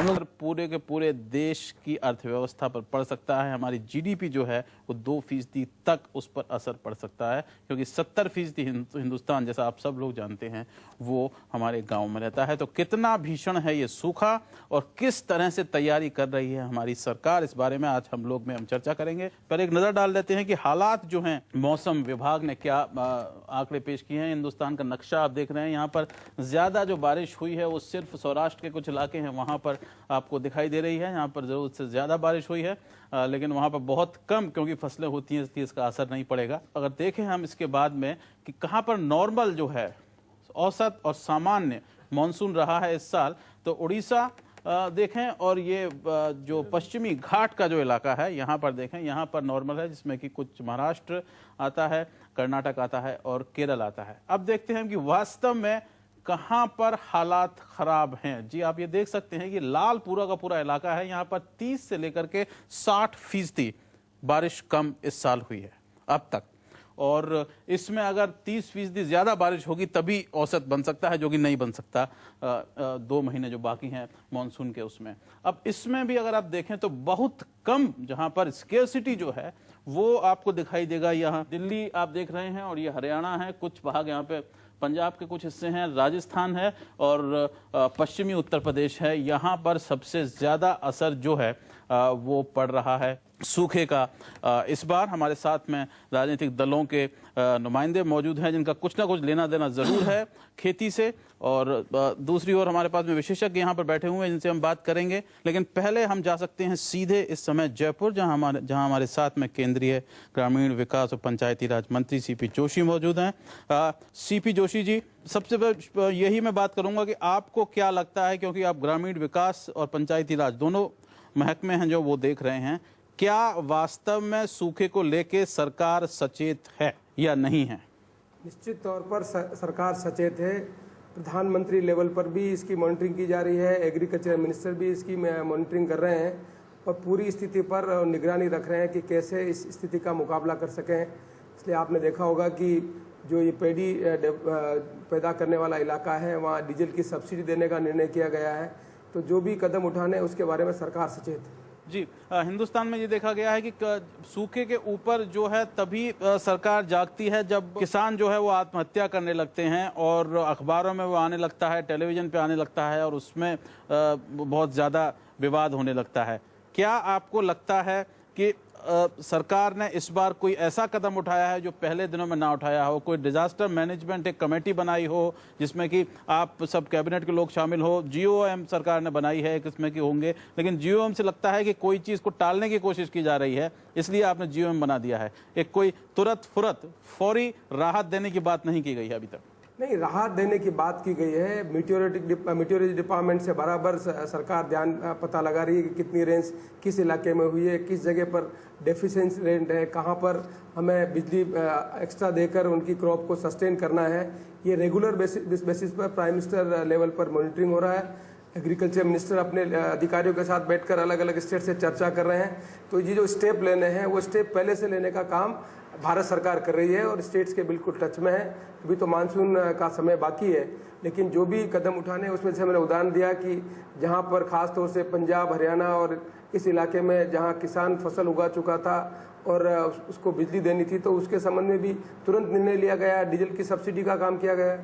हम लोग पूरे के पूरे देश की अर्थव्यवस्था पर पड़ सकता है। हमारी जीडीपी जो है वो 2% तक उस पर असर पड़ सकता है, क्योंकि 70% हिंदुस्तान, जैसा आप सब लोग जानते हैं, वो हमारे गांव में रहता है। तो कितना भीषण है ये सूखा और किस तरह से तैयारी कर रही है हमारी सरकार, इस बारे में आज हम लोग हम चर्चा करेंगे। पर एक नजर डाल देते हैं कि हालात जो हैं, मौसम विभाग ने क्या आंकड़े पेश किए हैं। हिंदुस्तान का नक्शा आप देख रहे हैं, यहाँ पर ज्यादा जो बारिश हुई है वो सिर्फ सौराष्ट्र के कुछ इलाके हैं वहां पर आपको दिखाई दे रही है। यहाँ पर जरूरत से ज्यादा बारिश हुई है, लेकिन वहां पर बहुत कम, क्योंकि फसलें होती हैं इसलिए इसका असर नहीं पड़ेगा। अगर देखें हम इसके बाद में कि कहां पर नॉर्मल जो है, औसत और सामान्य मानसून रहा है इस साल, तो उड़ीसा देखें और ये जो पश्चिमी घाट का जो इलाका है यहाँ पर देखें, यहाँ पर नॉर्मल है, जिसमें कि कुछ महाराष्ट्र आता है, कर्नाटक आता है और केरल आता है। अब देखते हैं कि वास्तव में कहां पर हालात खराब हैं। जी आप ये देख सकते हैं कि लाल पूरा का पूरा इलाका है, यहाँ पर 30 से लेकर के 60% बारिश कम इस साल हुई है अब तक, और इसमें अगर 30% ज्यादा बारिश होगी तभी औसत बन सकता है, जो कि नहीं बन सकता 2 महीने जो बाकी हैं मानसून के उसमें। अब इसमें भी अगर आप देखें तो बहुत कम जहां पर स्केर्सिटी जो है वो आपको दिखाई देगा। यहाँ दिल्ली आप देख रहे हैं और ये हरियाणा है, कुछ भाग यहाँ पे पंजाब के कुछ हिस्से हैं, राजस्थान है और पश्चिमी उत्तर प्रदेश है। यहाँ पर सबसे ज्यादा असर जो है वो पड़ रहा है सूखे का। इस बार हमारे साथ में राजनीतिक दलों के नुमाइंदे मौजूद हैं, जिनका कुछ ना कुछ लेना देना जरूर है खेती से, और दूसरी ओर हमारे पास में विशेषज्ञ यहाँ पर बैठे हुए हैं जिनसे हम बात करेंगे। लेकिन पहले हम जा सकते हैं सीधे इस समय जयपुर, जहाँ हमारे साथ में केंद्रीय ग्रामीण विकास और पंचायती राज मंत्री सीपी जोशी मौजूद हैं। सीपी जोशी जी, सबसे पहले यही मैं बात करूंगा कि आपको क्या लगता है, क्योंकि आप ग्रामीण विकास और पंचायती राज दोनों महकमे हैं जो वो देख रहे हैं, क्या वास्तव में सूखे को लेके सरकार सचेत है या नहीं है? निश्चित तौर पर सरकार सचेत है। प्रधानमंत्री लेवल पर भी इसकी मॉनिटरिंग की जा रही है, एग्रीकल्चर मिनिस्टर भी इसकी मॉनिटरिंग कर रहे हैं और पूरी स्थिति पर निगरानी रख रहे हैं कि कैसे इस स्थिति का मुकाबला कर सकें। इसलिए आपने देखा होगा कि जो ये पैडी पैदा करने वाला इलाका है, वहाँ डीजल की सब्सिडी देने का निर्णय किया गया है। तो जो भी कदम उठाने उसके बारे में सरकार सचेत है। जी, हिंदुस्तान में ये देखा गया है कि सूखे के ऊपर जो है तभी सरकार जागती है जब किसान जो है वो आत्महत्या करने लगते हैं और अखबारों में वो आने लगता है, टेलीविजन पे आने लगता है और उसमें बहुत ज़्यादा विवाद होने लगता है। क्या आपको लगता है कि सरकार ने इस बार कोई ऐसा कदम उठाया है जो पहले दिनों में ना उठाया हो? कोई डिजास्टर मैनेजमेंट एक कमेटी बनाई हो जिसमें कि आप सब कैबिनेट के लोग शामिल हो? जीओएम सरकार ने बनाई है, किसमें कि होंगे, लेकिन जीओएम से लगता है कि कोई चीज़ को टालने की कोशिश की जा रही है, इसलिए आपने जीओएम बना दिया है। एक कोई तुरंत फौरी राहत देने की बात नहीं की गई है अभी तक? नहीं, राहत देने की बात की गई है। मीटियोरोलॉजी डिपार्टमेंट से बराबर सरकार ध्यान पता लगा रही है कि कितनी रेंज किस इलाके में हुई है, किस जगह पर डेफिशिएंसी रेंट है, कहाँ पर हमें बिजली एक्स्ट्रा देकर उनकी क्रॉप को सस्टेन करना है। ये रेगुलर बेसिस पर प्राइम मिनिस्टर लेवल पर मॉनिटरिंग हो रहा है। एग्रीकल्चर मिनिस्टर अपने अधिकारियों के साथ बैठकर अलग अलग स्टेट से चर्चा कर रहे हैं। तो ये जो स्टेप लेने हैं वो स्टेप पहले से लेने का काम भारत सरकार कर रही है और स्टेट्स के बिल्कुल टच में है। अभी तो मानसून का समय बाकी है, लेकिन जो भी कदम उठाने उसमें से मैंने उदाहरण दिया कि जहां पर खास तौर से पंजाब, हरियाणा और इस इलाके में जहां किसान फसल उगा चुका था और उसको बिजली देनी थी, तो उसके संबंध में भी तुरंत निर्णय लिया गया। डीजल की सब्सिडी का काम किया गया।